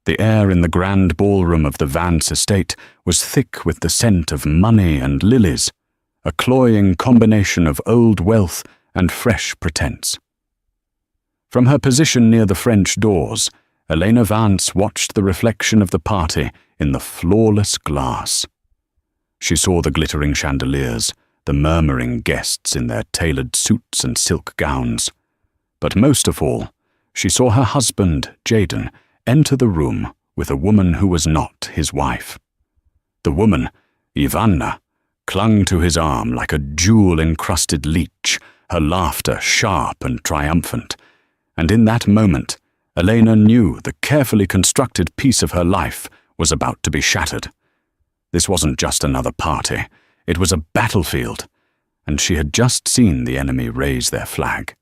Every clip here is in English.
The air in the grand ballroom of the Vance estate was thick with the scent of money and lilies, a cloying combination of old wealth and fresh pretense. From her position near the French doors, Elena Vance watched the reflection of the party in the flawless glass. She saw the glittering chandeliers, the murmuring guests in their tailored suits and silk gowns. But most of all, she saw her husband, Jaden, enter the room with a woman who was not his wife. The woman, Ivana, clung to his arm like a jewel-encrusted leech, her laughter sharp and triumphant. And in that moment, Elena knew the carefully constructed piece of her life was about to be shattered. This wasn't just another party. It was a battlefield, and she had just seen the enemy raise their flag.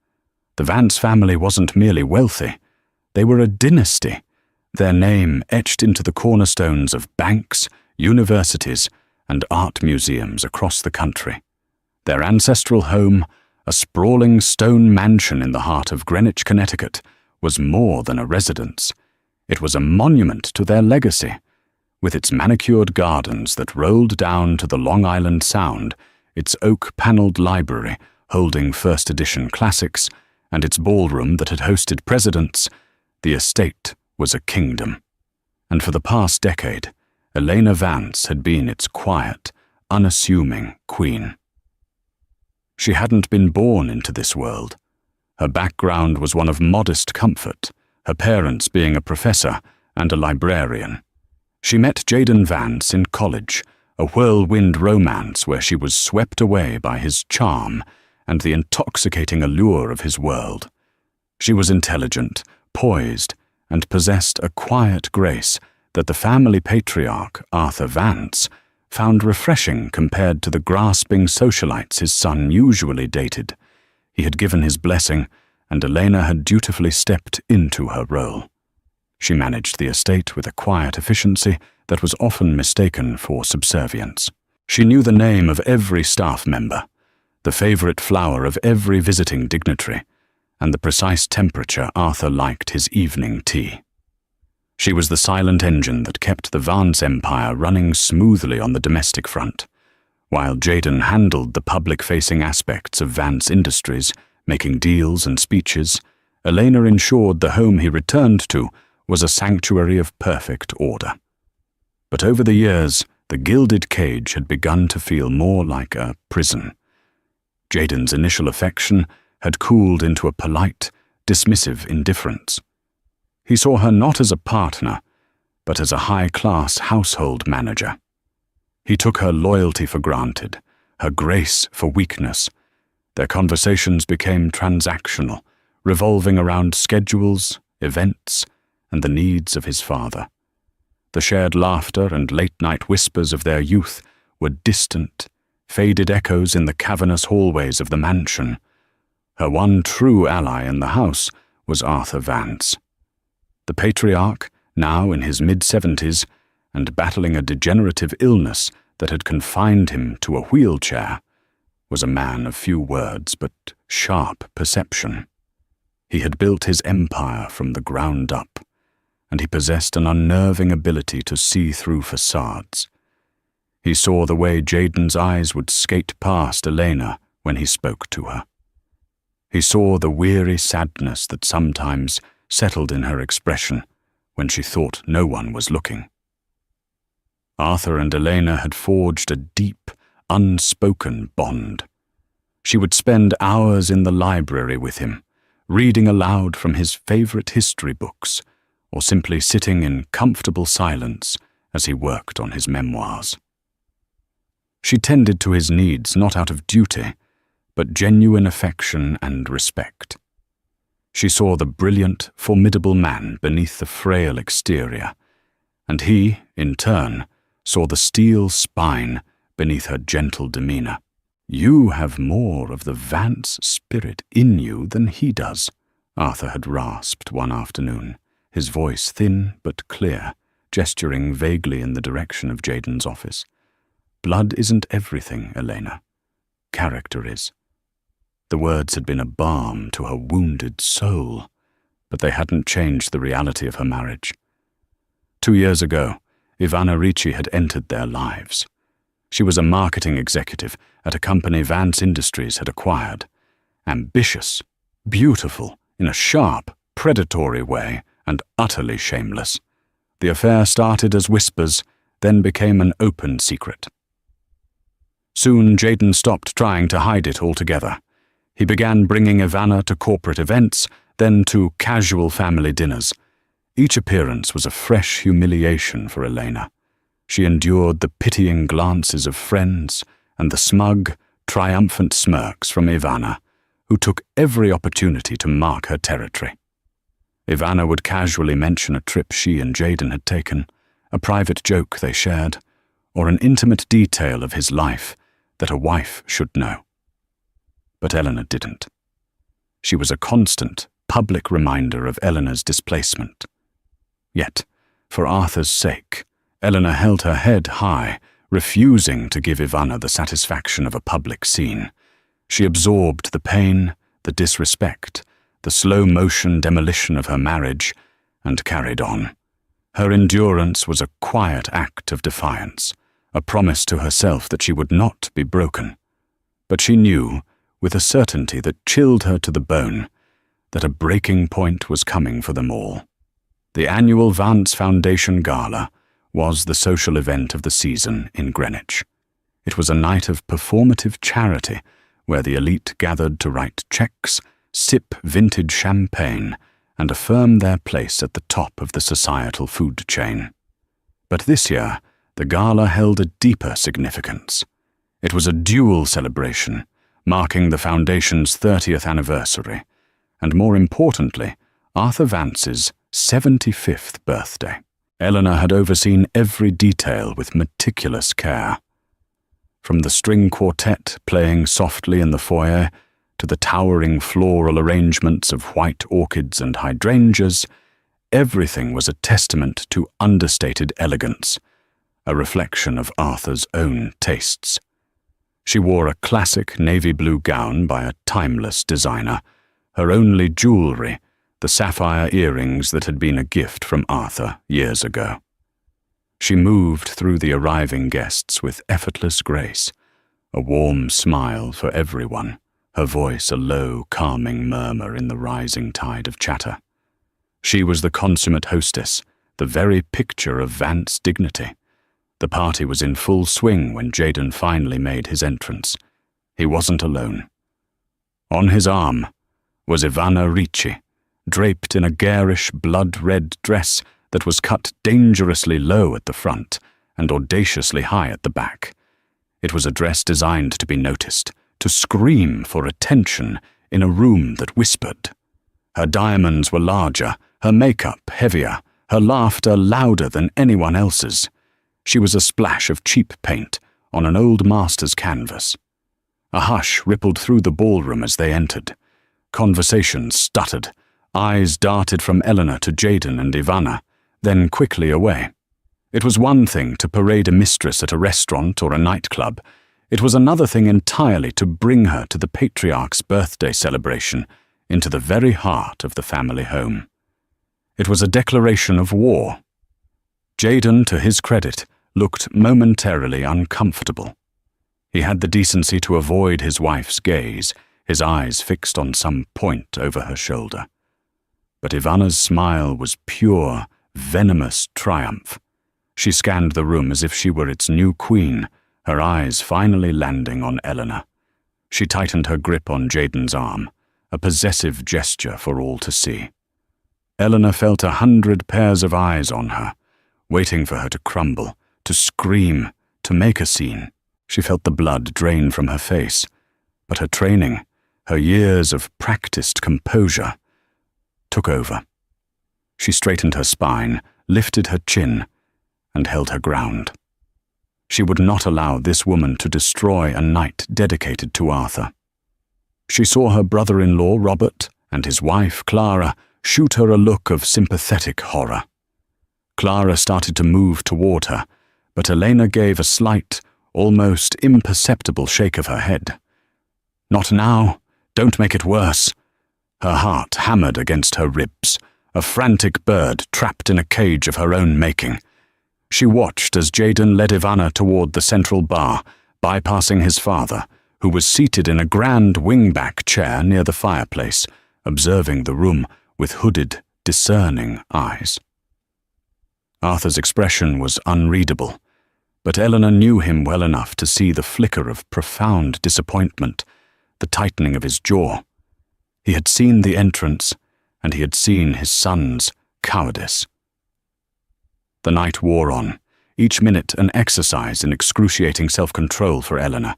The Vance family wasn't merely wealthy. They were a dynasty, their name etched into the cornerstones of banks, universities, and art museums across the country. Their ancestral home, a sprawling stone mansion in the heart of Greenwich, Connecticut, was more than a residence. It was a monument to their legacy. With its manicured gardens that rolled down to the Long Island Sound, its oak-paneled library holding first edition classics, and its ballroom that had hosted presidents, the estate was a kingdom. And for the past decade, Elena Vance had been its quiet, unassuming queen. She hadn't been born into this world. Her background was one of modest comfort, her parents being a professor and a librarian. She met Jaden Vance in college, a whirlwind romance where she was swept away by his charm and the intoxicating allure of his world. She was intelligent, poised, and possessed a quiet grace that the family patriarch, Arthur Vance, found refreshing compared to the grasping socialites his son usually dated. He had given his blessing, and Elena had dutifully stepped into her role. She managed the estate with a quiet efficiency that was often mistaken for subservience. She knew the name of every staff member, the favorite flower of every visiting dignitary, and the precise temperature Arthur liked his evening tea. She was the silent engine that kept the Vance empire running smoothly on the domestic front, while Jaden handled the public-facing aspects of Vance Industries, making deals and speeches. Elena ensured the home he returned to was a sanctuary of perfect order. But over the years, the gilded cage had begun to feel more like a prison. Jaden's initial affection had cooled into a polite, dismissive indifference. He saw her not as a partner, but as a high-class household manager. He took her loyalty for granted, her grace for weakness. Their conversations became transactional, revolving around schedules, events, and the needs of his father. The shared laughter and late-night whispers of their youth were distant, faded echoes in the cavernous hallways of the mansion. Her one true ally in the house was Arthur Vance. The patriarch, now in his mid-70s, and battling a degenerative illness that had confined him to a wheelchair, was a man of few words but sharp perception. He had built his empire from the ground up, and he possessed an unnerving ability to see through facades. He saw the way Jaden's eyes would skate past Elena when he spoke to her. He saw the weary sadness that sometimes settled in her expression when she thought no one was looking. Arthur and Elena had forged a deep, unspoken bond. She would spend hours in the library with him, reading aloud from his favorite history books, or simply sitting in comfortable silence as he worked on his memoirs. She tended to his needs not out of duty, but genuine affection and respect. She saw the brilliant, formidable man beneath the frail exterior, and he, in turn, saw the steel spine beneath her gentle demeanor. "You have more of the Vance spirit in you than he does," Arthur had rasped one afternoon, his voice thin but clear, gesturing vaguely in the direction of Jaden's office. "Blood isn't everything, Elena. Character is." The words had been a balm to her wounded soul, but they hadn't changed the reality of her marriage. 2 years ago, Ivana Ricci had entered their lives. She was a marketing executive at a company Vance Industries had acquired. Ambitious, beautiful, in a sharp, predatory way, and utterly shameless. The affair started as whispers, then became an open secret. Soon Jayden stopped trying to hide it altogether. He began bringing Ivana to corporate events, then to casual family dinners. Each appearance was a fresh humiliation for Elena. She endured the pitying glances of friends and the smug, triumphant smirks from Ivana, who took every opportunity to mark her territory. Ivana would casually mention a trip she and Jayden had taken, a private joke they shared, or an intimate detail of his life that a wife should know. But Eleanor didn't. She was a constant, public reminder of Eleanor's displacement. Yet, for Arthur's sake, Eleanor held her head high, refusing to give Ivana the satisfaction of a public scene. She absorbed the pain, the disrespect, the slow-motion demolition of her marriage, and carried on. Her endurance was a quiet act of defiance, a promise to herself that she would not be broken. But she knew, with a certainty that chilled her to the bone, that a breaking point was coming for them all. The annual Vance Foundation Gala was the social event of the season in Greenwich. It was a night of performative charity where the elite gathered to write checks, sip vintage champagne, and affirm their place at the top of the societal food chain. But this year, the gala held a deeper significance. It was a dual celebration, marking the Foundation's 30th anniversary, and more importantly, Arthur Vance's 75th birthday. Eleanor had overseen every detail with meticulous care. From the string quartet playing softly in the foyer, to the towering floral arrangements of white orchids and hydrangeas, everything was a testament to understated elegance, a reflection of Arthur's own tastes. She wore a classic navy blue gown by a timeless designer, her only jewelry, the sapphire earrings that had been a gift from Arthur years ago. She moved through the arriving guests with effortless grace, a warm smile for everyone, her voice a low, calming murmur in the rising tide of chatter. She was the consummate hostess, the very picture of Vance dignity. The party was in full swing when Jayden finally made his entrance. He wasn't alone. On his arm was Ivana Ricci, draped in a garish, blood-red dress that was cut dangerously low at the front and audaciously high at the back. It was a dress designed to be noticed, to scream for attention in a room that whispered. Her diamonds were larger, her makeup heavier, her laughter louder than anyone else's. She was a splash of cheap paint on an old master's canvas. A hush rippled through the ballroom as they entered. Conversations stuttered. Eyes darted from Eleanor to Jayden and Ivana, then quickly away. It was one thing to parade a mistress at a restaurant or a nightclub. It was another thing entirely to bring her to the patriarch's birthday celebration, into the very heart of the family home. It was a declaration of war. Jayden, to his credit, looked momentarily uncomfortable. He had the decency to avoid his wife's gaze, his eyes fixed on some point over her shoulder. But Ivana's smile was pure, venomous triumph. She scanned the room as if she were its new queen, her eyes finally landing on Eleanor. She tightened her grip on Jayden's arm, a possessive gesture for all to see. Eleanor felt 100 pairs of eyes on her, waiting for her to crumble, to scream, to make a scene. She felt the blood drain from her face, but her training, her years of practiced composure, took over. She straightened her spine, lifted her chin, and held her ground. She would not allow this woman to destroy a night dedicated to Arthur. She saw her brother-in-law, Robert, and his wife, Clara, shoot her a look of sympathetic horror. Clara started to move toward her, but Elena gave a slight, almost imperceptible shake of her head. "Not now. Don't make it worse." Her heart hammered against her ribs, a frantic bird trapped in a cage of her own making. She watched as Jaden led Ivana toward the central bar, bypassing his father, who was seated in a grand wingback chair near the fireplace, observing the room with hooded, discerning eyes. Arthur's expression was unreadable, but Eleanor knew him well enough to see the flicker of profound disappointment, the tightening of his jaw. He had seen the entrance, and he had seen his son's cowardice. The night wore on, each minute an exercise in excruciating self-control for Eleanor.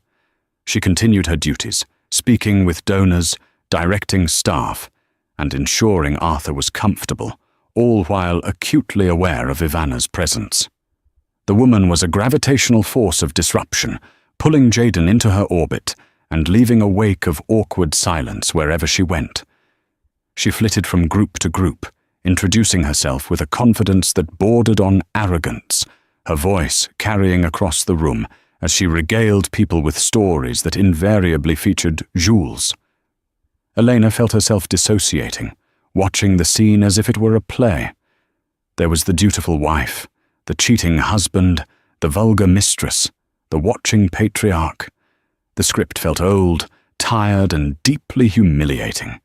She continued her duties, speaking with donors, directing staff, and ensuring Arthur was comfortable, all while acutely aware of Ivana's presence. The woman was a gravitational force of disruption, pulling Jaden into her orbit and leaving a wake of awkward silence wherever she went. She flitted from group to group, introducing herself with a confidence that bordered on arrogance, her voice carrying across the room as she regaled people with stories that invariably featured Jules. Elena felt herself dissociating, watching the scene as if it were a play. There was the dutiful wife, the cheating husband, the vulgar mistress, the watching patriarch. The script felt old, tired, and deeply humiliating.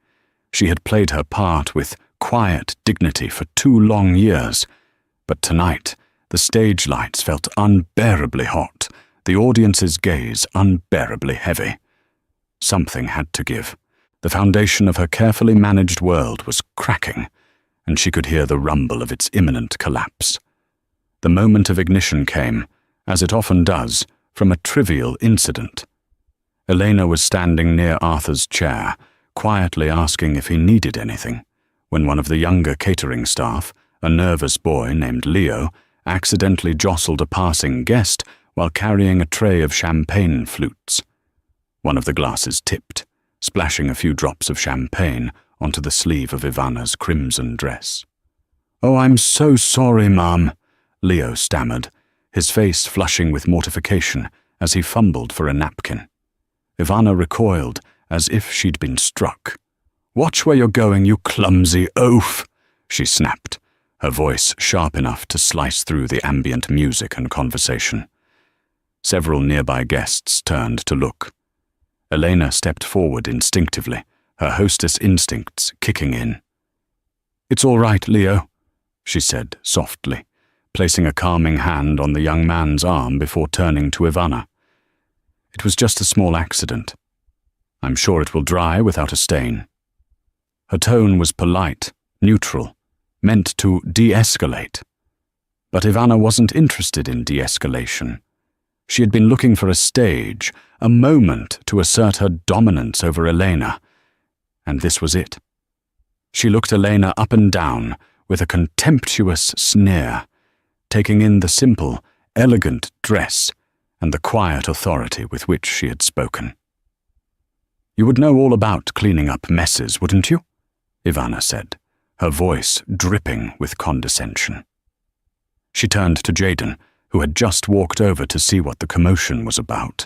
She had played her part with quiet dignity for 2 long years, but tonight the stage lights felt unbearably hot, the audience's gaze unbearably heavy. Something had to give. The foundation of her carefully managed world was cracking, and she could hear the rumble of its imminent collapse. The moment of ignition came, as it often does, from a trivial incident. Elena was standing near Arthur's chair, quietly asking if he needed anything, when one of the younger catering staff, a nervous boy named Leo, accidentally jostled a passing guest while carrying a tray of champagne flutes. One of the glasses tipped, splashing a few drops of champagne onto the sleeve of Ivana's crimson dress. "Oh, I'm so sorry, Mum," Leo stammered, his face flushing with mortification as he fumbled for a napkin. Ivana recoiled as if she'd been struck. "Watch where you're going, you clumsy oaf," she snapped, her voice sharp enough to slice through the ambient music and conversation. Several nearby guests turned to look. Elena stepped forward instinctively, her hostess instincts kicking in. "It's all right, Leo," she said softly, placing a calming hand on the young man's arm before turning to Ivana. "It was just a small accident. I'm sure it will dry without a stain." Her tone was polite, neutral, meant to de-escalate. But Ivana wasn't interested in de-escalation. She had been looking for a stage, a moment to assert her dominance over Elena, and this was it. She looked Elena up and down with a contemptuous sneer, taking in the simple, elegant dress and the quiet authority with which she had spoken. "You would know all about cleaning up messes, wouldn't you?" Ivana said, her voice dripping with condescension. She turned to Jaden, who had just walked over to see what the commotion was about.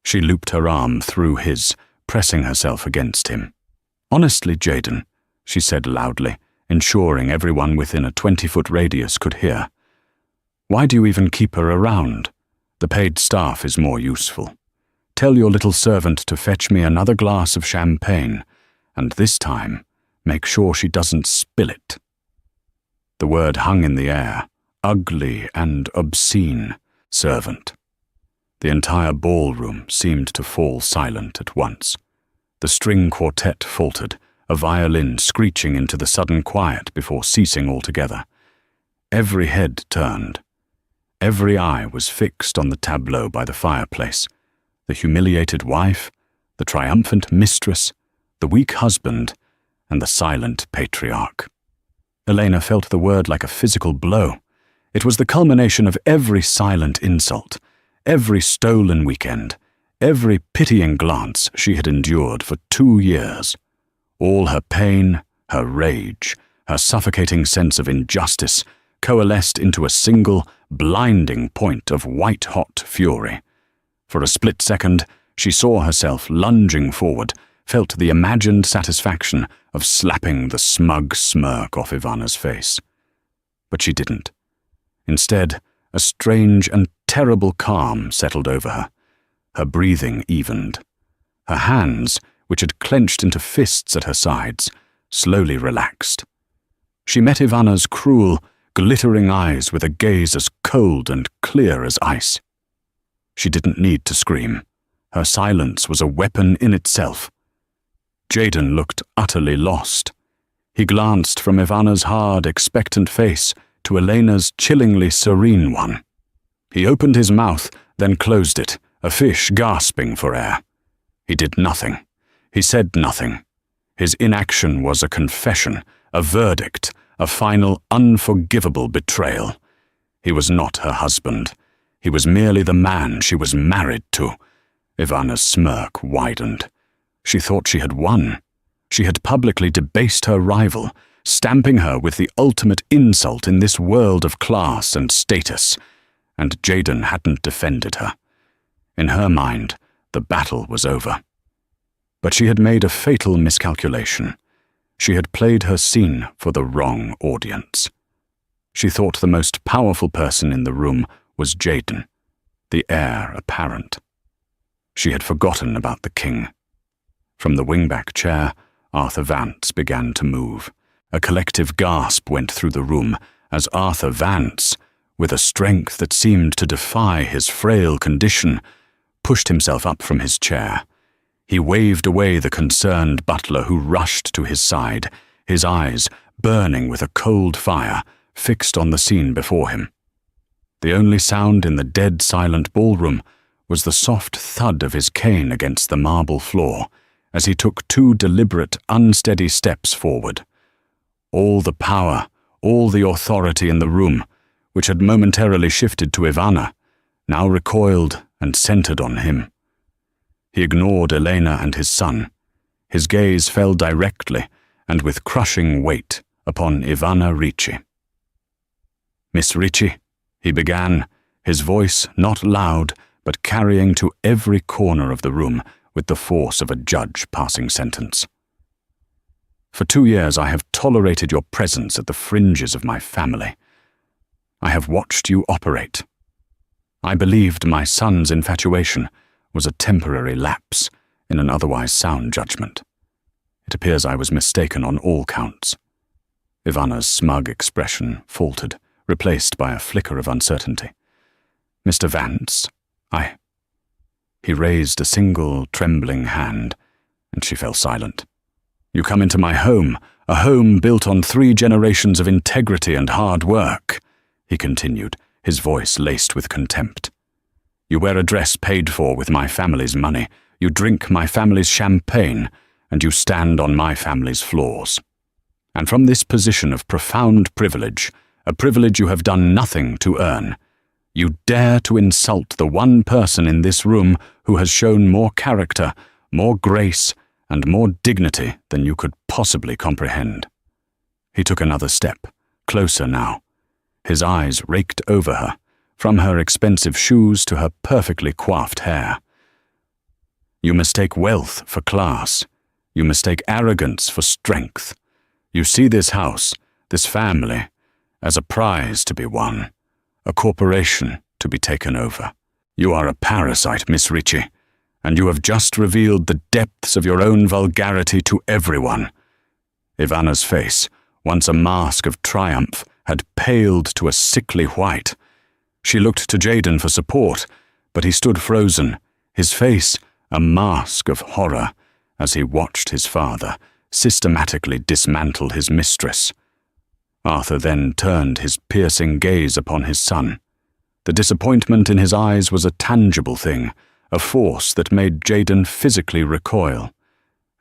She looped her arm through his, pressing herself against him. "Honestly, Jaden," she said loudly, ensuring everyone within a 20-foot radius could hear, "why do you even keep her around? The paid staff is more useful. Tell your little servant to fetch me another glass of champagne, and this time, make sure she doesn't spill it." The word hung in the air, ugly and obscene, servant. The entire ballroom seemed to fall silent at once. The string quartet faltered, a violin screeching into the sudden quiet before ceasing altogether. Every head turned. Every eye was fixed on the tableau by the fireplace. The humiliated wife, the triumphant mistress, the weak husband, and the silent patriarch. Elena felt the word like a physical blow. It was the culmination of every silent insult, every stolen weekend, every pitying glance she had endured for 2 years. All her pain, her rage, her suffocating sense of injustice coalesced into a single, blinding point of white-hot fury. For a split second, she saw herself lunging forward, felt the imagined satisfaction of slapping the smug smirk off Ivana's face. But she didn't. Instead, a strange and terrible calm settled over her. Her breathing evened. Her hands, which had clenched into fists at her sides, slowly relaxed. She met Ivana's cruel, glittering eyes with a gaze as cold and clear as ice. She didn't need to scream. Her silence was a weapon in itself. Jaden looked utterly lost. He glanced from Ivana's hard, expectant face to Elena's chillingly serene one. He opened his mouth, then closed it, a fish gasping for air. He did nothing. He said nothing. His inaction was a confession, a verdict, a final, unforgivable betrayal. He was not her husband. He was merely the man she was married to. Ivana's smirk widened. She thought she had won. She had publicly debased her rival, stamping her with the ultimate insult in this world of class and status, and Jaden hadn't defended her. In her mind, the battle was over. But she had made a fatal miscalculation. She had played her scene for the wrong audience. She thought the most powerful person in the room was Jaden, the heir apparent. She had forgotten about the king. From the wingback chair, Arthur Vance began to move. A collective gasp went through the room as Arthur Vance, with a strength that seemed to defy his frail condition, pushed himself up from his chair. He waved away the concerned butler who rushed to his side, his eyes, burning with a cold fire, fixed on the scene before him. The only sound in the dead silent ballroom was the soft thud of his cane against the marble floor as he took 2 deliberate, unsteady steps forward. All the power, all the authority in the room, which had momentarily shifted to Ivana, now recoiled and centered on him. He ignored Elena and his son. His gaze fell directly and with crushing weight upon Ivana Ricci. "Miss Ricci," he began, his voice not loud, but carrying to every corner of the room with the force of a judge passing sentence. "For 2 years I have tolerated your presence at the fringes of my family. I have watched you operate. I believed my son's infatuation was a temporary lapse in an otherwise sound judgment. It appears I was mistaken on all counts." Ivana's smug expression faltered, replaced by a flicker of uncertainty. "Mr. Vance, He raised a single, trembling hand, and she fell silent. "You come into my home, a home built on 3 generations of integrity and hard work," he continued, his voice laced with contempt. "You wear a dress paid for with my family's money, you drink my family's champagne, and you stand on my family's floors. And from this position of profound privilege, a privilege you have done nothing to earn, you dare to insult the one person in this room who has shown more character, more grace, and more dignity than you could possibly comprehend." He took another step, closer now. His eyes raked over her, from her expensive shoes to her perfectly coiffed hair. "You mistake wealth for class. You mistake arrogance for strength. You see this house, this family, as a prize to be won, a corporation to be taken over. You are a parasite, Miss Ricci, and you have just revealed the depths of your own vulgarity to everyone." Ivana's face, once a mask of triumph, had paled to a sickly white. She looked to Jaden for support, but he stood frozen, his face a mask of horror, as he watched his father systematically dismantle his mistress. Arthur then turned his piercing gaze upon his son. The disappointment in his eyes was a tangible thing, a force that made Jaden physically recoil.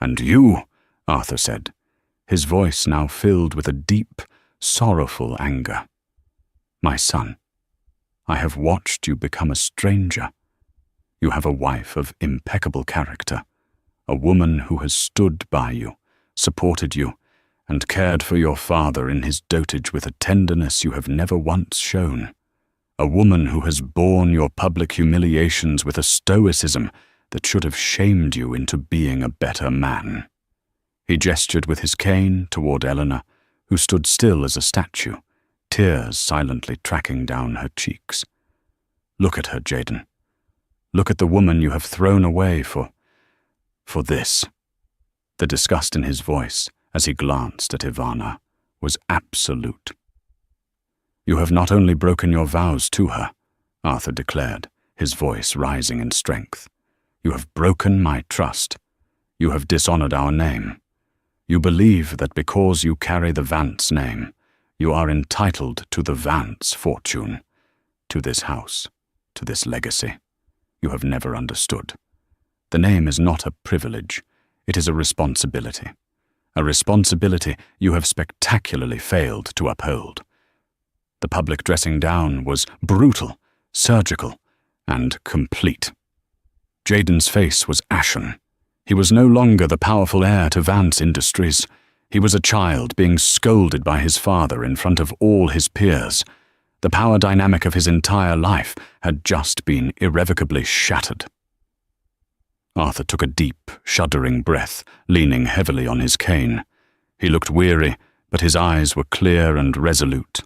"And you," Arthur said, his voice now filled with a deep, sorrowful anger. "My son, I have watched you become a stranger. You have a wife of impeccable character, a woman who has stood by you, supported you, and cared for your father in his dotage with a tenderness you have never once shown. A woman who has borne your public humiliations with a stoicism that should have shamed you into being a better man." He gestured with his cane toward Eleanor, who stood still as a statue, tears silently tracking down her cheeks. "Look at her, Jaden. Look at the woman you have thrown away for this." The disgust in his voice, as he glanced at Ivana, was absolute. "You have not only broken your vows to her," Arthur declared, his voice rising in strength. "You have broken my trust. You have dishonored our name. You believe that because you carry the Vance name, you are entitled to the Vance fortune, to this house, to this legacy. You have never understood. The name is not a privilege, it is a responsibility. A responsibility you have spectacularly failed to uphold. The public dressing down was brutal, surgical, and complete." Jaden's face was ashen. He was no longer the powerful heir to Vance Industries. He was a child being scolded by his father in front of all his peers. The power dynamic of his entire life had just been irrevocably shattered. Arthur took a deep, shuddering breath, leaning heavily on his cane. He looked weary, but his eyes were clear and resolute.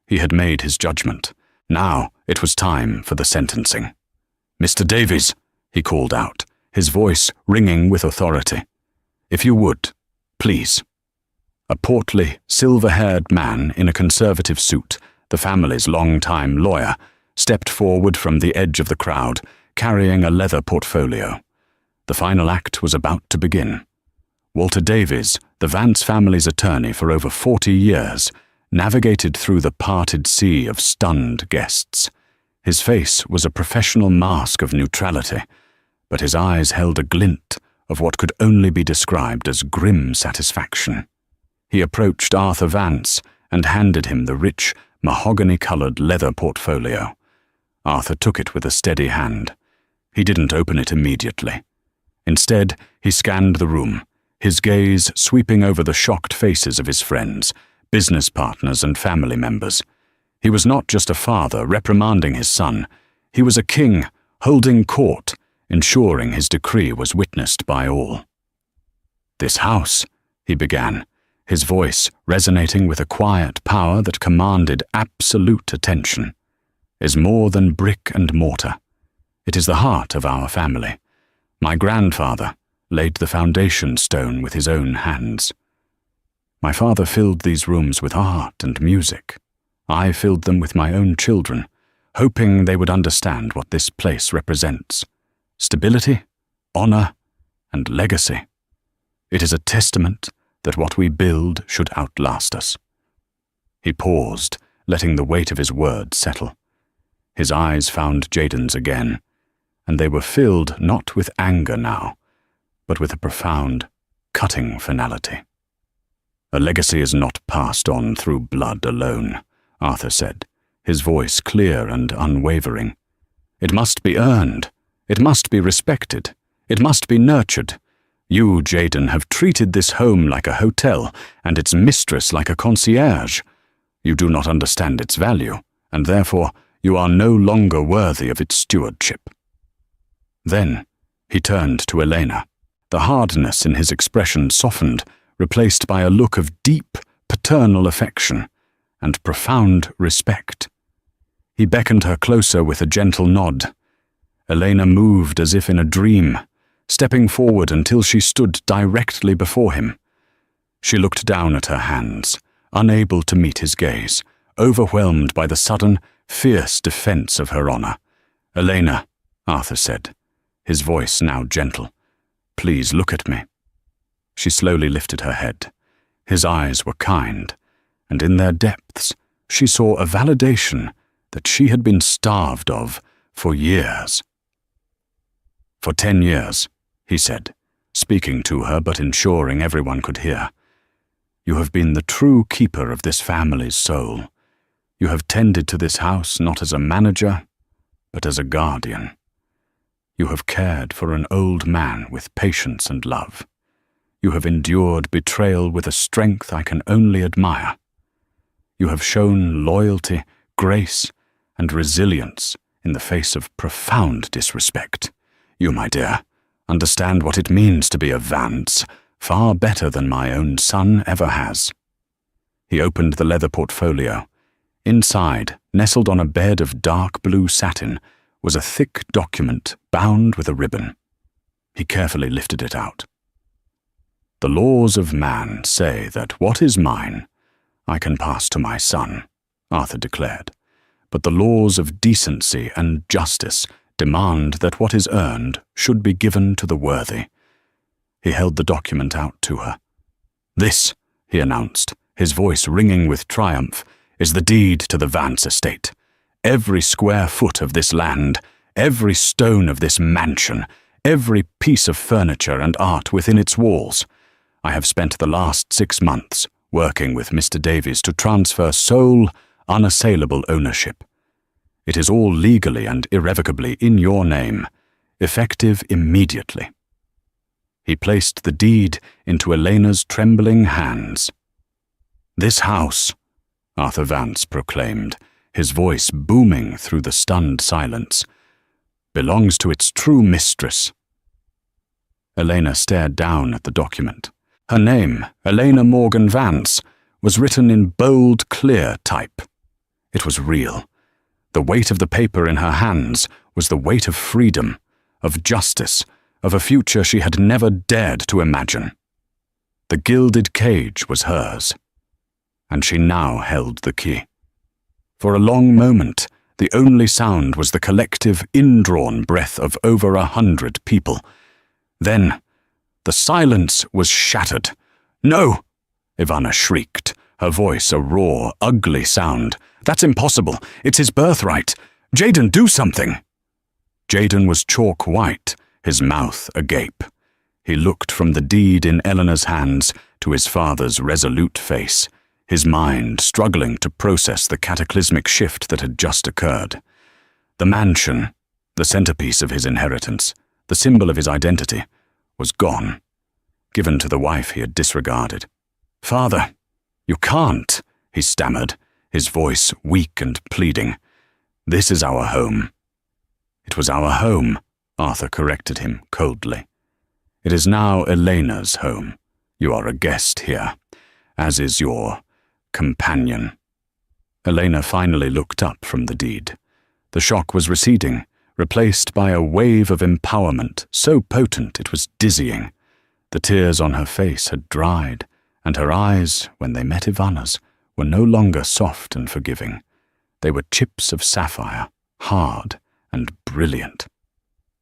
He had made his judgment. Now it was time for the sentencing. "Mr. Davies," he called out, his voice ringing with authority. "If you would, please." A portly, silver-haired man in a conservative suit, the family's long-time lawyer, stepped forward from the edge of the crowd, carrying a leather portfolio. The final act was about to begin. Walter Davies, the Vance family's attorney for over 40 years, navigated through the parted sea of stunned guests. His face was a professional mask of neutrality, but his eyes held a glint of what could only be described as grim satisfaction. He approached Arthur Vance and handed him the rich, mahogany-colored leather portfolio. Arthur took it with a steady hand. He didn't open it immediately. Instead, he scanned the room, his gaze sweeping over the shocked faces of his friends, business partners, and family members. He was not just a father reprimanding his son. He was a king holding court, ensuring his decree was witnessed by all. "This house," he began, his voice resonating with a quiet power that commanded absolute attention, "is more than brick and mortar. It is the heart of our family. My grandfather laid the foundation stone with his own hands. My father filled these rooms with art and music. I filled them with my own children, hoping they would understand what this place represents. Stability, honor, and legacy. It is a testament that what we build should outlast us." He paused, letting the weight of his words settle. His eyes found Jaden's again, and they were filled not with anger now, but with a profound, cutting finality. "A legacy is not passed on through blood alone," Arthur said, his voice clear and unwavering. "It must be earned. It must be respected. It must be nurtured. You, Jaden, have treated this home like a hotel and its mistress like a concierge. You do not understand its value, and therefore you are no longer worthy of its stewardship." Then he turned to Elena. The hardness in his expression softened, replaced by a look of deep, paternal affection and profound respect. He beckoned her closer with a gentle nod. Elena moved as if in a dream, stepping forward until she stood directly before him. She looked down at her hands, unable to meet his gaze, overwhelmed by the sudden, fierce defense of her honor. "Elena," Arthur said, his voice now gentle, "please look at me." She slowly lifted her head. His eyes were kind, and in their depths she saw a validation that she had been starved of for years. "For 10 years, he said, speaking to her but ensuring everyone could hear. "You have been the true keeper of this family's soul. You have tended to this house not as a manager, but as a guardian. You have cared for an old man with patience and love. You have endured betrayal with a strength I can only admire. You have shown loyalty, grace, and resilience in the face of profound disrespect. You, my dear, understand what it means to be a Vance far better than my own son ever has." He opened the leather portfolio. Inside, nestled on a bed of dark blue satin, was a thick document bound with a ribbon. He carefully lifted it out. "The laws of man say that what is mine I can pass to my son," Arthur declared, "but the laws of decency and justice demand that what is earned should be given to the worthy." He held the document out to her. "This," he announced, his voice ringing with triumph, "is the deed to the Vance estate. Every square foot of this land, every stone of this mansion, every piece of furniture and art within its walls. I have spent the last 6 months working with Mr. Davies to transfer sole, unassailable ownership. It is all legally and irrevocably in your name, effective immediately." He placed the deed into Elena's trembling hands. "This house," Arthur Vance proclaimed, his voice booming through the stunned silence, "belongs to its true mistress." Elena stared down at the document. Her name, Elena Morgan Vance, was written in bold, clear type. It was real. The weight of the paper in her hands was the weight of freedom, of justice, of a future she had never dared to imagine. The gilded cage was hers, and she now held the key. For a long moment, the only sound was the collective, indrawn breath of over 100 people. Then, the silence was shattered. "No!" Ivana shrieked, her voice a raw, ugly sound. "That's impossible. It's his birthright. Jaden, do something!" Jaden was chalk white, his mouth agape. He looked from the deed in Eleanor's hands to his father's resolute face, his mind struggling to process the cataclysmic shift that had just occurred. The mansion, the centerpiece of his inheritance, the symbol of his identity, was gone, given to the wife he had disregarded. "Father, you can't," he stammered, his voice weak and pleading. "This is our home." "It was our home," Arthur corrected him coldly. "It is now Elena's home. You are a guest here, as is your companion." Elena finally looked up from the deed. The shock was receding, replaced by a wave of empowerment so potent it was dizzying. The tears on her face had dried, and her eyes, when they met Ivana's, were no longer soft and forgiving. They were chips of sapphire, hard and brilliant.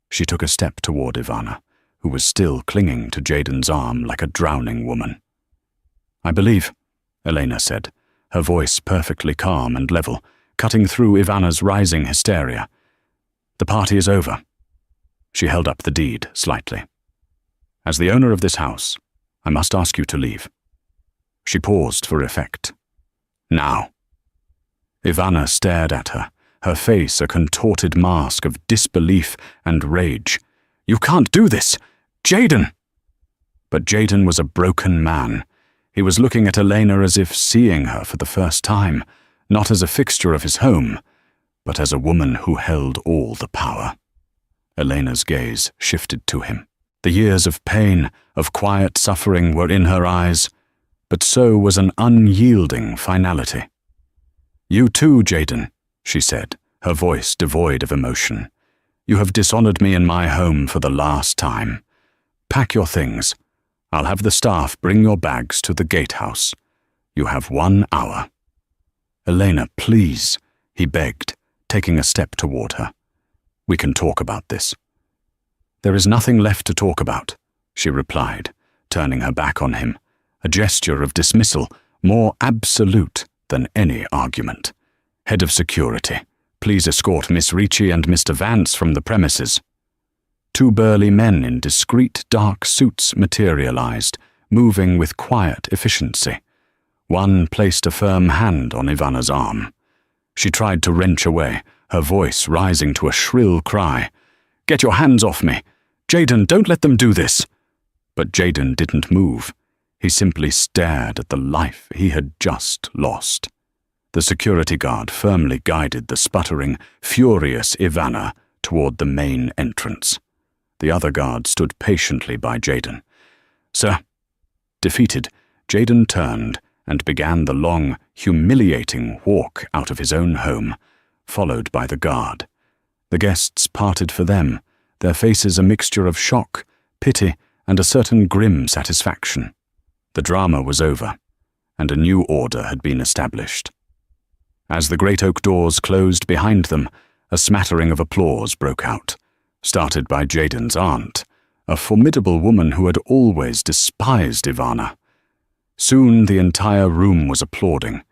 She took a step toward Ivana, who was still clinging to Jaden's arm like a drowning woman. "I believe," Elena said, her voice perfectly calm and level, cutting through Ivana's rising hysteria. "The party is over." She held up the deed slightly. "As the owner of this house, I must ask you to leave." She paused for effect. "Now." Ivana stared at her, her face a contorted mask of disbelief and rage. "You can't do this! Jaden!" But Jaden was a broken man. He was looking at Elena as if seeing her for the first time, not as a fixture of his home, but as a woman who held all the power. Elena's gaze shifted to him. The years of pain, of quiet suffering were in her eyes, but so was an unyielding finality. "You too, Jaden," she said, her voice devoid of emotion. "You have dishonored me in my home for the last time. Pack your things. I'll have the staff bring your bags to the gatehouse. You have 1 hour. "Elena, please," he begged, taking a step toward her. "We can talk about this." "There is nothing left to talk about," she replied, turning her back on him, a gesture of dismissal more absolute than any argument. "Head of security, please escort Miss Ricci and Mr. Vance from the premises." 2 burly men in discreet dark suits materialized, moving with quiet efficiency. One placed a firm hand on Ivana's arm. She tried to wrench away, her voice rising to a shrill cry. "Get your hands off me! Jaden, don't let them do this!" But Jaden didn't move. He simply stared at the life he had just lost. The security guard firmly guided the sputtering, furious Ivana toward the main entrance. The other guard stood patiently by Jaden. "Sir." Defeated, Jaden turned and began the long, humiliating walk out of his own home, followed by the guard. The guests parted for them, their faces a mixture of shock, pity, and a certain grim satisfaction. The drama was over, and a new order had been established. As the great oak doors closed behind them, a smattering of applause broke out, started by Jaden's aunt, a formidable woman who had always despised Ivana. Soon the entire room was applauding.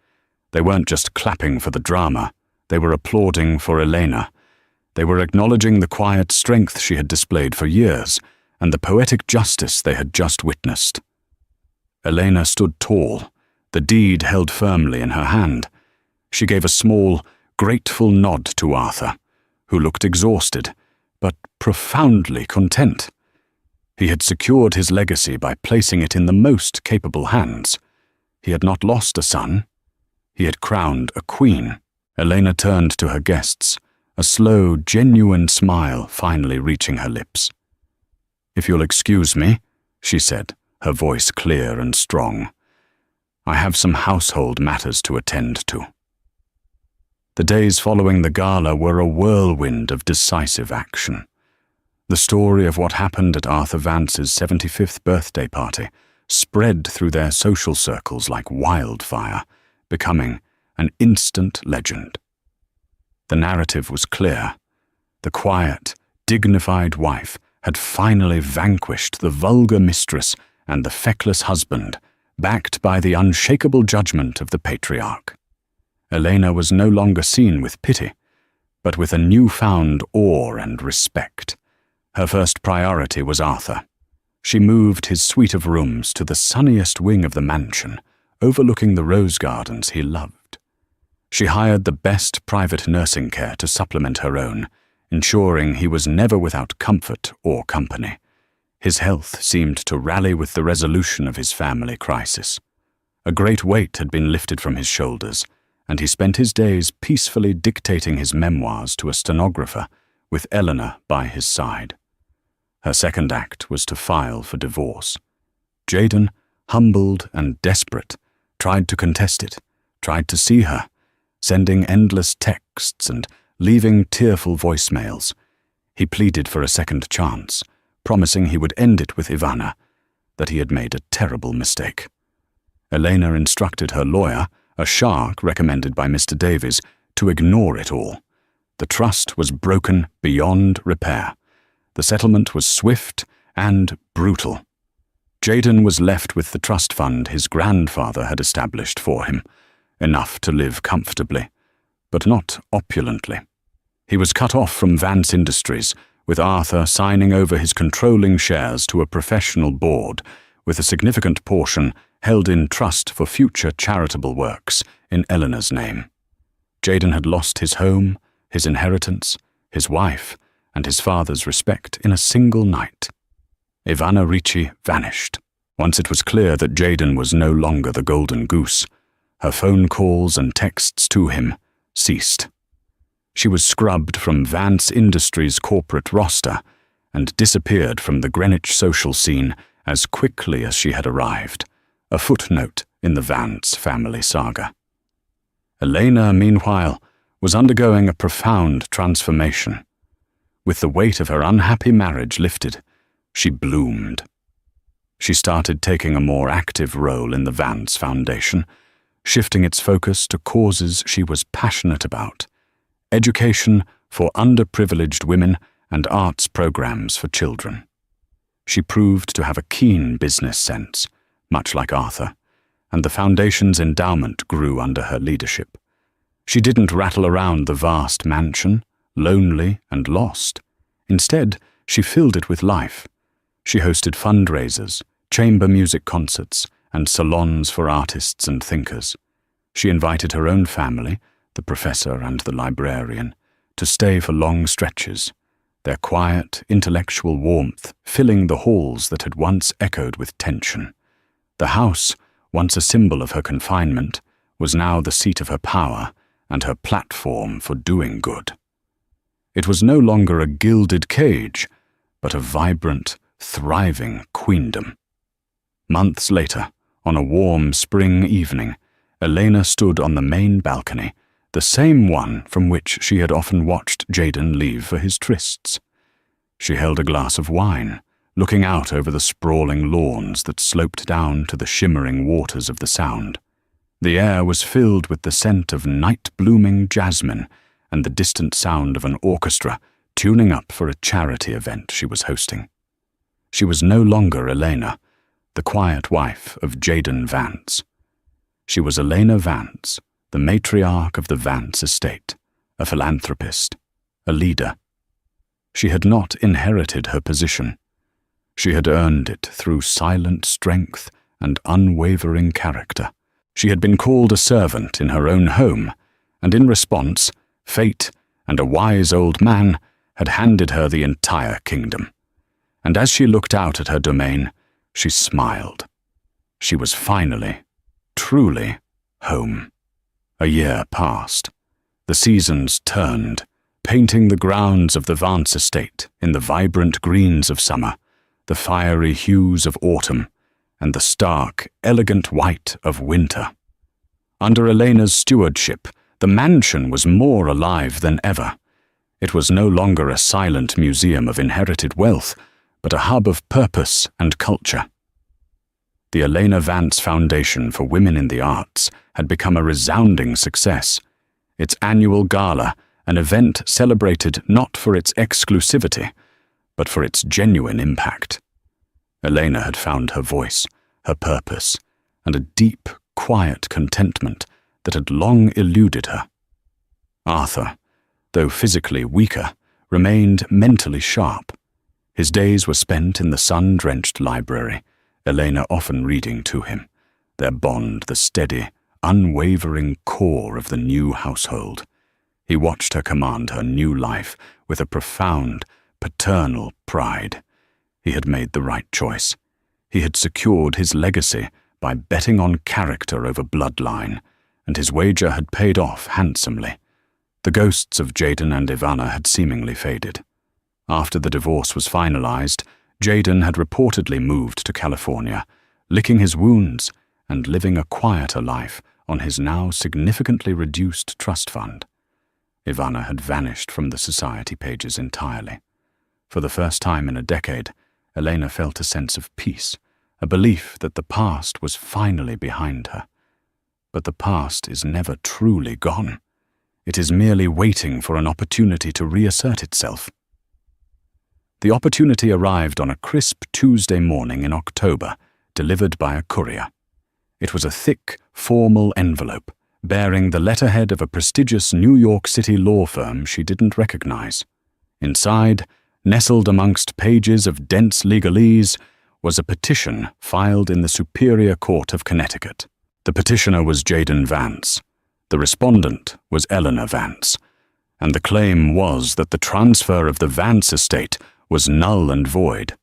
They weren't just clapping for the drama, they were applauding for Elena. They were acknowledging the quiet strength she had displayed for years, and the poetic justice they had just witnessed. Elena stood tall, the deed held firmly in her hand. She gave a small, grateful nod to Arthur, who looked exhausted, but profoundly content. He had secured his legacy by placing it in the most capable hands. He had not lost a son. He had crowned a queen. Elena turned to her guests, a slow, genuine smile finally reaching her lips. "If you'll excuse me," she said, her voice clear and strong. "I have some household matters to attend to." The days following the gala were a whirlwind of decisive action. The story of what happened at Arthur Vance's 75th birthday party spread through their social circles like wildfire, becoming an instant legend. The narrative was clear. The quiet, dignified wife had finally vanquished the vulgar mistress and the feckless husband, backed by the unshakable judgment of the patriarch. Elena was no longer seen with pity, but with a newfound awe and respect. Her first priority was Arthur. She moved his suite of rooms to the sunniest wing of the mansion, overlooking the rose gardens he loved. She hired the best private nursing care to supplement her own, ensuring he was never without comfort or company. His health seemed to rally with the resolution of his family crisis. A great weight had been lifted from his shoulders, and he spent his days peacefully dictating his memoirs to a stenographer, with Eleanor by his side. Her second act was to file for divorce. Jaden, humbled and desperate, tried to contest it, tried to see her, sending endless texts and leaving tearful voicemails. He pleaded for a second chance, promising he would end it with Ivana, that he had made a terrible mistake. Elena instructed her lawyer, a shark recommended by Mr. Davies, to ignore it all. The trust was broken beyond repair. The settlement was swift and brutal. Jaden was left with the trust fund his grandfather had established for him, enough to live comfortably, but not opulently. He was cut off from Vance Industries, with Arthur signing over his controlling shares to a professional board, with a significant portion held in trust for future charitable works in Eleanor's name. Jaden had lost his home, his inheritance, his wife, and his father's respect in a single night. Ivana Ricci vanished. Once it was clear that Jaden was no longer the golden goose, her phone calls and texts to him ceased. She was scrubbed from Vance Industries' corporate roster and disappeared from the Greenwich social scene as quickly as she had arrived, a footnote in the Vance family saga. Elena, meanwhile, was undergoing a profound transformation. With the weight of her unhappy marriage lifted, she bloomed. She started taking a more active role in the Vance Foundation, shifting its focus to causes she was passionate about: education for underprivileged women and arts programs for children. She proved to have a keen business sense, much like Arthur, and the foundation's endowment grew under her leadership. She didn't rattle around the vast mansion, lonely and lost. Instead, she filled it with life. She hosted fundraisers, chamber music concerts, and salons for artists and thinkers. She invited her own family, the professor and the librarian, to stay for long stretches, their quiet, intellectual warmth filling the halls that had once echoed with tension. The house, once a symbol of her confinement, was now the seat of her power and her platform for doing good. It was no longer a gilded cage, but a vibrant, thriving queendom. Months later, on a warm spring evening, Elena stood on the main balcony, the same one from which she had often watched Jaden leave for his trysts. She held a glass of wine, looking out over the sprawling lawns that sloped down to the shimmering waters of the Sound. The air was filled with the scent of night-blooming jasmine and the distant sound of an orchestra tuning up for a charity event she was hosting. She was no longer Elena, the quiet wife of Jaden Vance. She was Elena Vance, the matriarch of the Vance estate, a philanthropist, a leader. She had not inherited her position. She had earned it through silent strength and unwavering character. She had been called a servant in her own home, and in response, fate and a wise old man had handed her the entire kingdom. And as she looked out at her domain, she smiled. She was finally, truly, home. A year passed. The seasons turned, painting the grounds of the Vance estate in the vibrant greens of summer, the fiery hues of autumn, and the stark, elegant white of winter. Under Elena's stewardship, the mansion was more alive than ever. It was no longer a silent museum of inherited wealth, but a hub of purpose and culture. The Elena Vance Foundation for Women in the Arts had become a resounding success. Its annual gala, an event celebrated not for its exclusivity, but for its genuine impact. Elena had found her voice, her purpose, and a deep, quiet contentment that had long eluded her. Arthur, though physically weaker, remained mentally sharp. His days were spent in the sun-drenched library, Elena often reading to him, their bond the steady, unwavering core of the new household. He watched her command her new life with a profound, paternal pride. He had made the right choice. He had secured his legacy by betting on character over bloodline, and his wager had paid off handsomely. The ghosts of Jaden and Ivana had seemingly faded. After the divorce was finalized, Jaden had reportedly moved to California, licking his wounds and living a quieter life on his now significantly reduced trust fund. Ivana had vanished from the society pages entirely. For the first time in a decade, Elena felt a sense of peace, a belief that the past was finally behind her. But the past is never truly gone. It is merely waiting for an opportunity to reassert itself. The opportunity arrived on a crisp Tuesday morning in October, delivered by a courier. It was a thick, formal envelope, bearing the letterhead of a prestigious New York City law firm she didn't recognize. Inside, nestled amongst pages of dense legalese, was a petition filed in the Superior Court of Connecticut. The petitioner was Jaden Vance. The respondent was Eleanor Vance. And the claim was that the transfer of the Vance estate was null and void.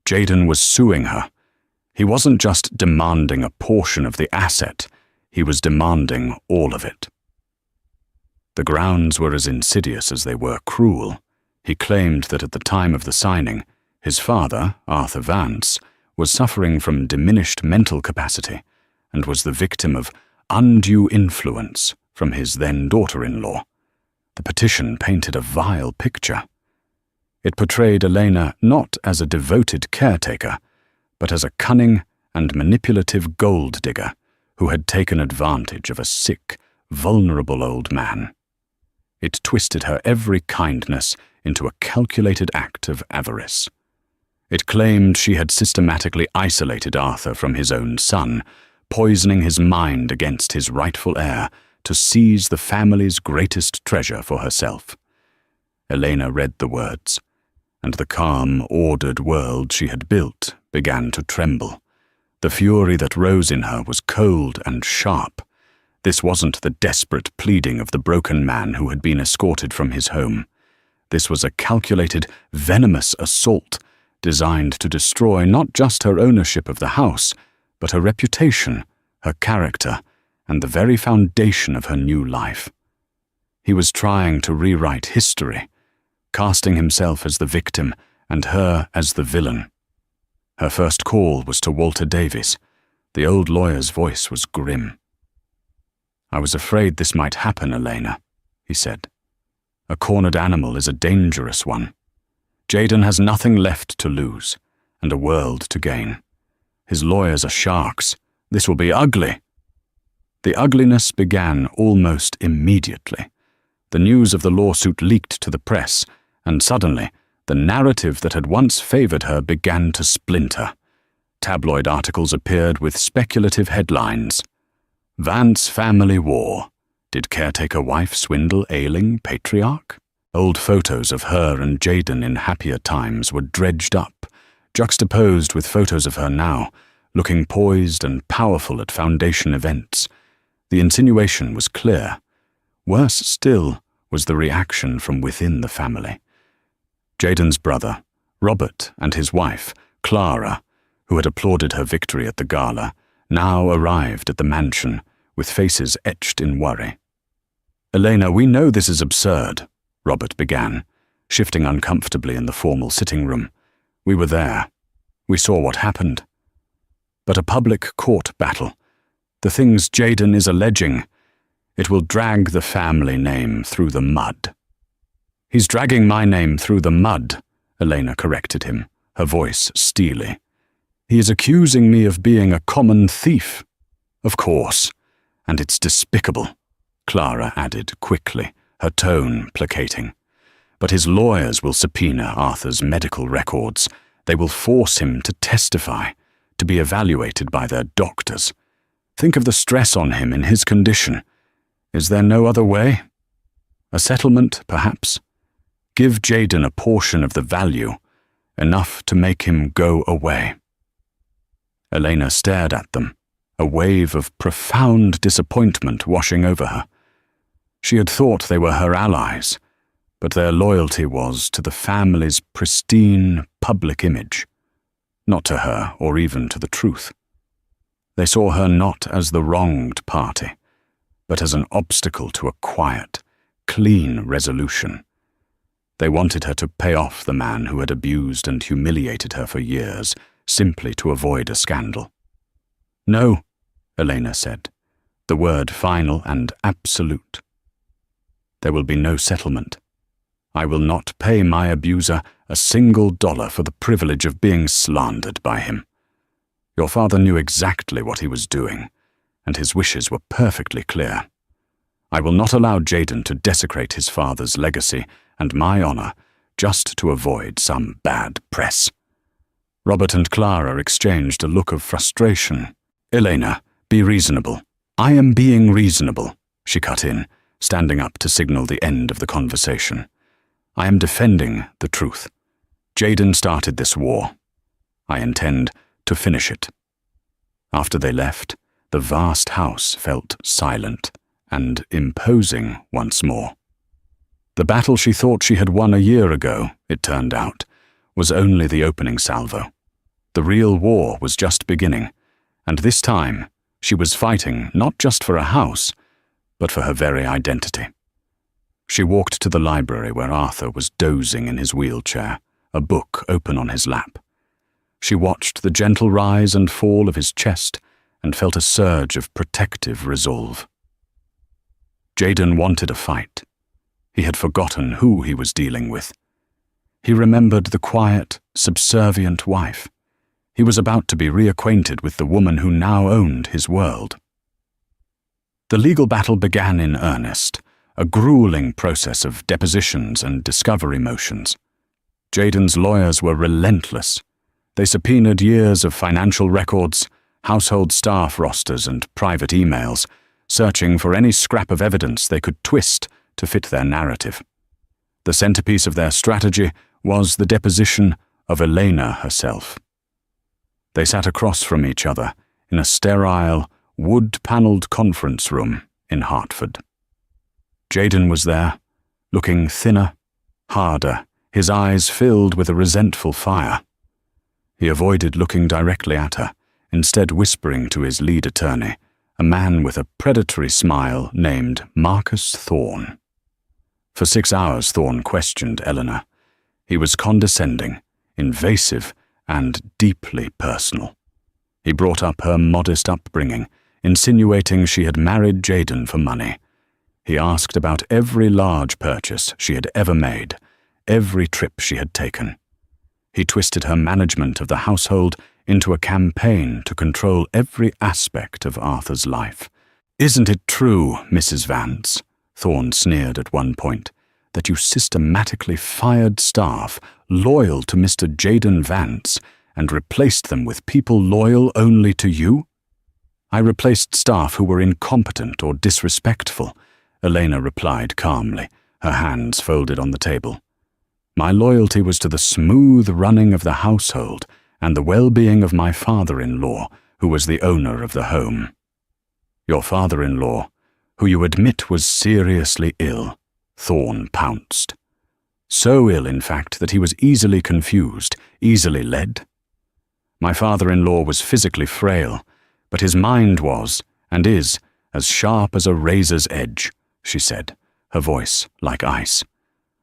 Jaden was suing her. He wasn't just demanding a portion of the asset, he was demanding all of it. The grounds were as insidious as they were cruel. He claimed that at the time of the signing, his father, Arthur Vance, was suffering from diminished mental capacity and was the victim of undue influence from his then daughter-in-law. The petition painted a vile picture. It portrayed Elena not as a devoted caretaker, but as a cunning and manipulative gold digger who had taken advantage of a sick, vulnerable old man. It twisted her every kindness into a calculated act of avarice. It claimed she had systematically isolated Arthur from his own son, poisoning his mind against his rightful heir to seize the family's greatest treasure for herself. Elena read the words, and the calm, ordered world she had built began to tremble. The fury that rose in her was cold and sharp. This wasn't the desperate pleading of the broken man who had been escorted from his home. This was a calculated, venomous assault designed to destroy not just her ownership of the house, but her reputation, her character, and the very foundation of her new life. He was trying to rewrite history, casting himself as the victim and her as the villain. Her first call was to Walter Davies. The old lawyer's voice was grim. "I was afraid this might happen, Elena," he said. "A cornered animal is a dangerous one. Jayden has nothing left to lose, and a world to gain. His lawyers are sharks. This will be ugly." The ugliness began almost immediately. The news of the lawsuit leaked to the press, and suddenly, the narrative that had once favored her began to splinter. Tabloid articles appeared with speculative headlines. "Vance family war. Did caretaker wife swindle ailing patriarch?" Old photos of her and Jayden in happier times were dredged up, juxtaposed with photos of her now, looking poised and powerful at Foundation events. The insinuation was clear. Worse still was the reaction from within the family. Jayden's brother, Robert, and his wife, Clara, who had applauded her victory at the gala, now arrived at the mansion, with faces etched in worry. "Elena, we know this is absurd," Robert began, shifting uncomfortably in the formal sitting room. "We were there. We saw what happened. But a public court battle, the things Jayden is alleging, it will drag the family name through the mud." "He's dragging my name through the mud," Elena corrected him, her voice steely. "He is accusing me of being a common thief." "Of course, and it's despicable," Clara added quickly, her tone placating. "But his lawyers will subpoena Arthur's medical records. They will force him to testify, to be evaluated by their doctors. Think of the stress on him in his condition. Is there no other way? A settlement, perhaps? Give Jayden a portion of the value, enough to make him go away." Elena stared at them, a wave of profound disappointment washing over her. She had thought they were her allies, but their loyalty was to the family's pristine public image, not to her or even to the truth. They saw her not as the wronged party, but as an obstacle to a quiet, clean resolution. They wanted her to pay off the man who had abused and humiliated her for years, simply to avoid a scandal. "No," Elena said, the word final and absolute. "There will be no settlement. I will not pay my abuser a single dollar for the privilege of being slandered by him. Your father knew exactly what he was doing, and his wishes were perfectly clear. I will not allow Jayden to desecrate his father's legacy and my honor just to avoid some bad press." Robert and Clara exchanged a look of frustration. "Elena, be reasonable." "I am being reasonable," she cut in, standing up to signal the end of the conversation. "I am defending the truth. Jayden started this war. I intend to finish it." After they left, the vast house felt silent and imposing once more. The battle she thought she had won a year ago, it turned out, was only the opening salvo. The real war was just beginning, and this time she was fighting not just for a house, but for her very identity. She walked to the library where Arthur was dozing in his wheelchair, a book open on his lap. She watched the gentle rise and fall of his chest and felt a surge of protective resolve. Jayden wanted a fight. He had forgotten who he was dealing with. He remembered the quiet, subservient wife. He was about to be reacquainted with the woman who now owned his world. The legal battle began in earnest, a grueling process of depositions and discovery motions. Jayden's lawyers were relentless. They subpoenaed years of financial records, household staff rosters, and private emails, searching for any scrap of evidence they could twist to fit their narrative. The centerpiece of their strategy was the deposition of Elena herself. They sat across from each other in a sterile, wood-paneled conference room in Hartford. Jayden was there, looking thinner, harder, his eyes filled with a resentful fire. He avoided looking directly at her, instead whispering to his lead attorney, a man with a predatory smile named Marcus Thorne. For 6 hours Thorne questioned Eleanor. He was condescending, invasive, and deeply personal. He brought up her modest upbringing, insinuating she had married Jaden for money. He asked about every large purchase she had ever made, every trip she had taken. He twisted her management of the household into a campaign to control every aspect of Arthur's life. "Isn't it true, Mrs. Vance," Thorne sneered at one point, "that you systematically fired staff loyal to Mr. Jaden Vance and replaced them with people loyal only to you?" "I replaced staff who were incompetent or disrespectful," Elena replied calmly, her hands folded on the table. "My loyalty was to the smooth running of the household and the well-being of my father-in-law, who was the owner of the home." "Your father-in-law, who you admit was seriously ill," Thorne pounced. "So ill, in fact, that he was easily confused, easily led?" "My father-in-law was physically frail, but his mind was, and is, as sharp as a razor's edge," she said, her voice like ice.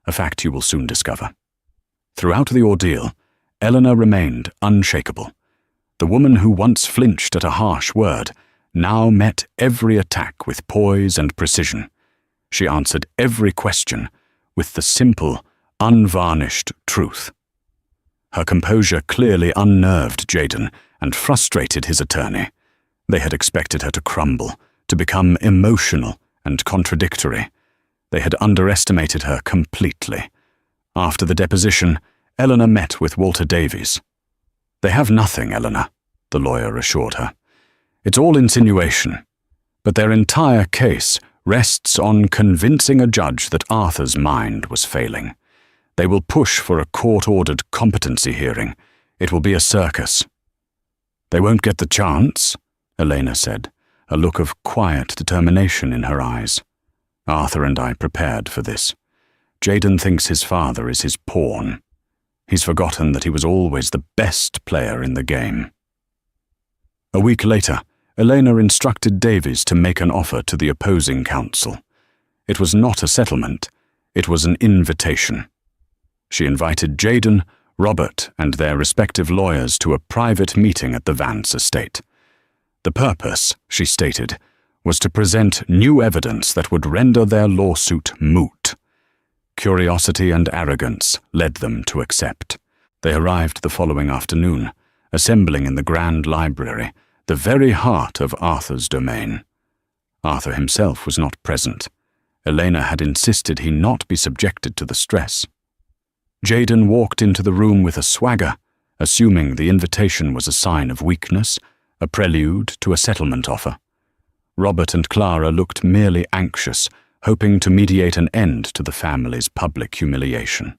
"A fact you will soon discover." Throughout the ordeal, Eleanor remained unshakable. The woman who once flinched at a harsh word now met every attack with poise and precision. She answered every question with the simple, unvarnished truth. Her composure clearly unnerved Jaden and frustrated his attorney. They had expected her to crumble, to become emotional and contradictory. They had underestimated her completely. After the deposition, Eleanor met with Walter Davies. "They have nothing, Eleanor," the lawyer assured her. "It's all insinuation, but their entire case rests on convincing a judge that Arthur's mind was failing. They will push for a court-ordered competency hearing. It will be a circus." "They won't get the chance," Elena said, a look of quiet determination in her eyes. "Arthur and I prepared for this. Jaden thinks his father is his pawn. He's forgotten that he was always the best player in the game." A week later, Elena instructed Davies to make an offer to the opposing counsel. It was not a settlement, it was an invitation. She invited Jaden, Robert, and their respective lawyers to a private meeting at the Vance estate. The purpose, she stated, was to present new evidence that would render their lawsuit moot. Curiosity and arrogance led them to accept. They arrived the following afternoon, assembling in the Grand Library, the very heart of Arthur's domain. Arthur himself was not present. Elena had insisted he not be subjected to the stress. Jaden walked into the room with a swagger, assuming the invitation was a sign of weakness, a prelude to a settlement offer. Robert and Clara looked merely anxious, hoping to mediate an end to the family's public humiliation.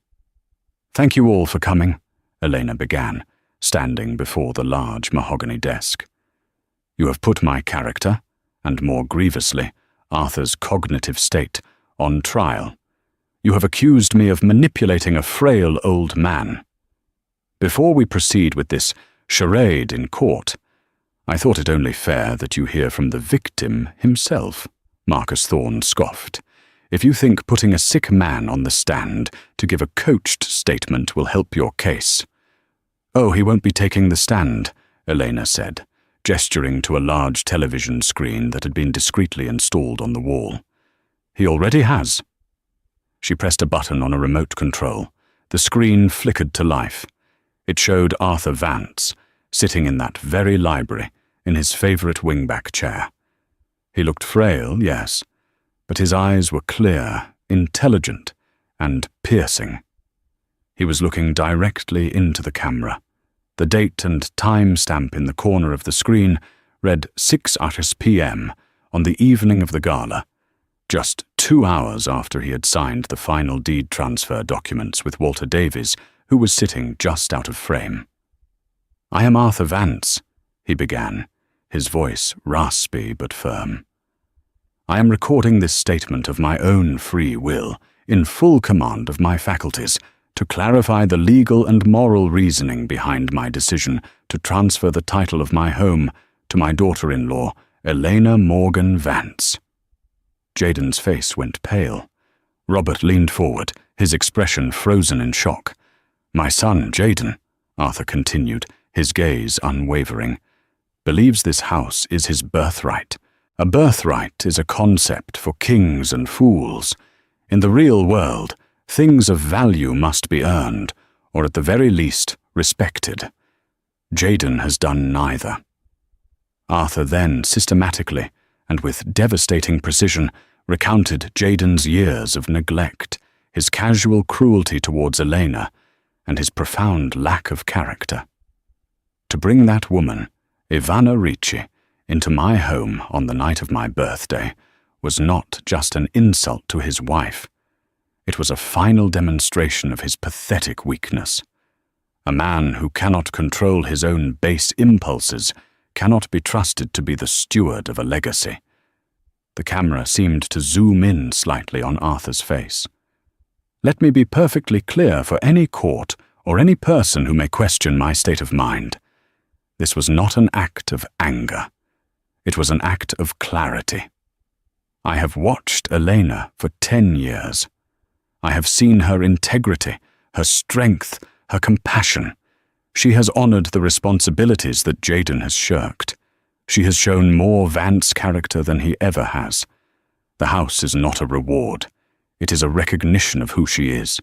"Thank you all for coming," Elena began, standing before the large mahogany desk. "You have put my character, and more grievously, Arthur's cognitive state, on trial. You have accused me of manipulating a frail old man. Before we proceed with this charade in court, I thought it only fair that you hear from the victim himself," Marcus Thorne scoffed. "If you think putting a sick man on the stand to give a coached statement will help your case." "Oh, he won't be taking the stand," Elena said, gesturing to a large television screen that had been discreetly installed on the wall. "He already has." She pressed a button on a remote control. The screen flickered to life. It showed Arthur Vance, sitting in that very library, in his favorite wingback chair. He looked frail, yes, but his eyes were clear, intelligent, and piercing. He was looking directly into the camera. The date and time stamp in the corner of the screen read 6 p.m. on the evening of the gala, just 2 hours after he had signed the final deed transfer documents with Walter Davies, who was sitting just out of frame. "I am Arthur Vance," he began, his voice raspy but firm. "I am recording this statement of my own free will, in full command of my faculties, to clarify the legal and moral reasoning behind my decision to transfer the title of my home to my daughter-in-law, Elena Morgan Vance." Jaden's face went pale. Robert leaned forward, his expression frozen in shock. "My son, Jaden," Arthur continued, his gaze unwavering, believes this house is his birthright. A birthright is a concept for kings and fools. In the real world, things of value must be earned, or at the very least, respected. Jaden has done neither. Arthur then systematically, and with devastating precision, recounted Jaden's years of neglect, his casual cruelty towards Elena, and his profound lack of character. To bring that woman, Ivana Ricci, into my home on the night of my birthday was not just an insult to his wife. It was a final demonstration of his pathetic weakness. A man who cannot control his own base impulses cannot be trusted to be the steward of a legacy. The camera seemed to zoom in slightly on Arthur's face. Let me be perfectly clear for any court or any person who may question my state of mind. This was not an act of anger. It was an act of clarity. I have watched Elena for 10 years. I have seen her integrity, her strength, her compassion. She has honored the responsibilities that Jaden has shirked. She has shown more Vance character than he ever has. The house is not a reward. It is a recognition of who she is.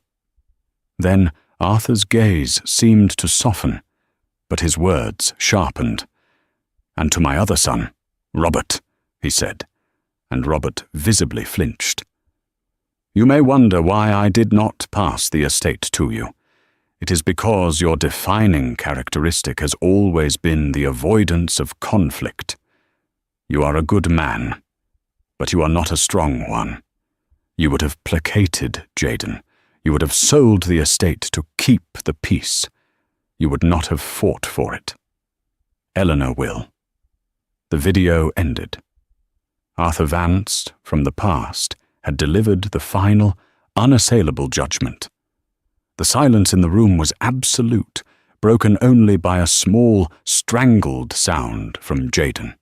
Then Arthur's gaze seemed to soften, but his words sharpened. And to my other son, Robert, he said, and Robert visibly flinched. You may wonder why I did not pass the estate to you. It is because your defining characteristic has always been the avoidance of conflict. You are a good man, but you are not a strong one. You would have placated Jaden. You would have sold the estate to keep the peace. You would not have fought for it. Eleanor will. The video ended. Arthur Vance, from the past, had delivered the final, unassailable judgment. The silence in the room was absolute, broken only by a small, strangled sound from Jaden.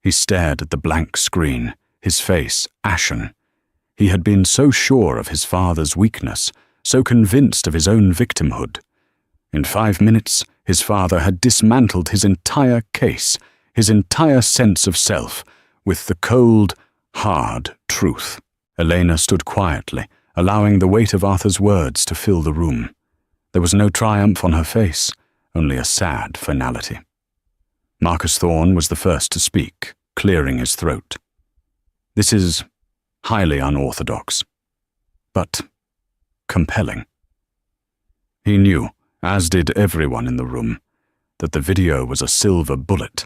He stared at the blank screen, his face ashen. He had been so sure of his father's weakness, so convinced of his own victimhood. In 5 minutes, his father had dismantled his entire case, his entire sense of self, with the cold, hard truth. Elena stood quietly, allowing the weight of Arthur's words to fill the room. There was no triumph on her face, only a sad finality. Marcus Thorne was the first to speak, clearing his throat. This is highly unorthodox, but compelling. He knew, as did everyone in the room, that the video was a silver bullet.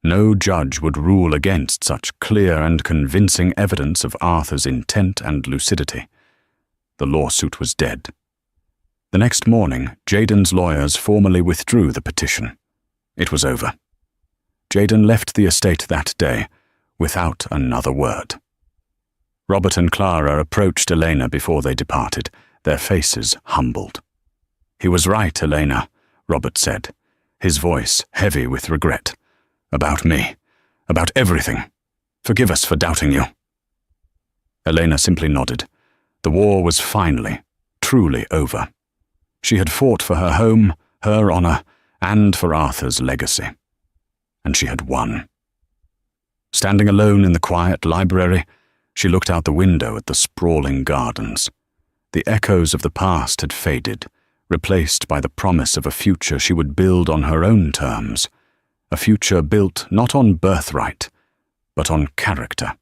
No judge would rule against such clear and convincing evidence of Arthur's intent and lucidity. The lawsuit was dead. The next morning, Jaden's lawyers formally withdrew the petition. It was over. Jaden left the estate that day without another word. Robert and Clara approached Elena before they departed, their faces humbled. He was right, Elena, Robert said, his voice heavy with regret. About me. About everything. Forgive us for doubting you. Elena simply nodded. The war was finally, truly over. She had fought for her home, her honor, and for Arthur's legacy. And she had won. Standing alone in the quiet library, she looked out the window at the sprawling gardens. The echoes of the past had faded, replaced by the promise of a future she would build on her own terms, a future built not on birthright, but on character.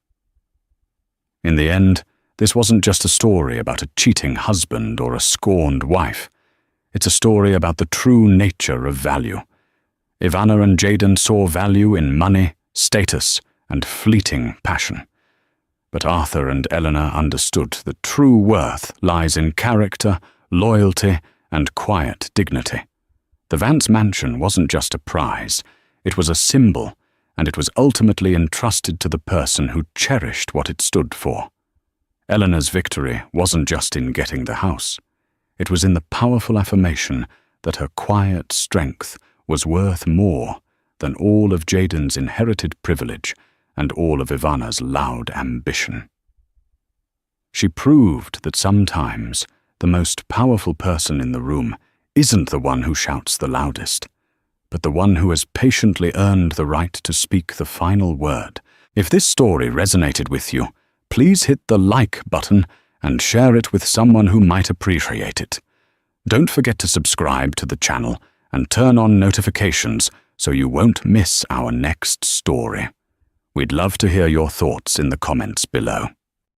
In the end, this wasn't just a story about a cheating husband or a scorned wife. It's a story about the true nature of value. Ivana and Jaden saw value in money, status, and fleeting passion. But Arthur and Eleanor understood that true worth lies in character, loyalty, and quiet dignity. The Vance mansion wasn't just a prize. It was a symbol, and it was ultimately entrusted to the person who cherished what it stood for. Eleanor's victory wasn't just in getting the house. It was in the powerful affirmation that her quiet strength was worth more than all of Jaden's inherited privilege and all of Ivana's loud ambition. She proved that sometimes the most powerful person in the room isn't the one who shouts the loudest, but the one who has patiently earned the right to speak the final word. If this story resonated with you, please hit the like button and share it with someone who might appreciate it. Don't forget to subscribe to the channel and turn on notifications so you won't miss our next story. We'd love to hear your thoughts in the comments below.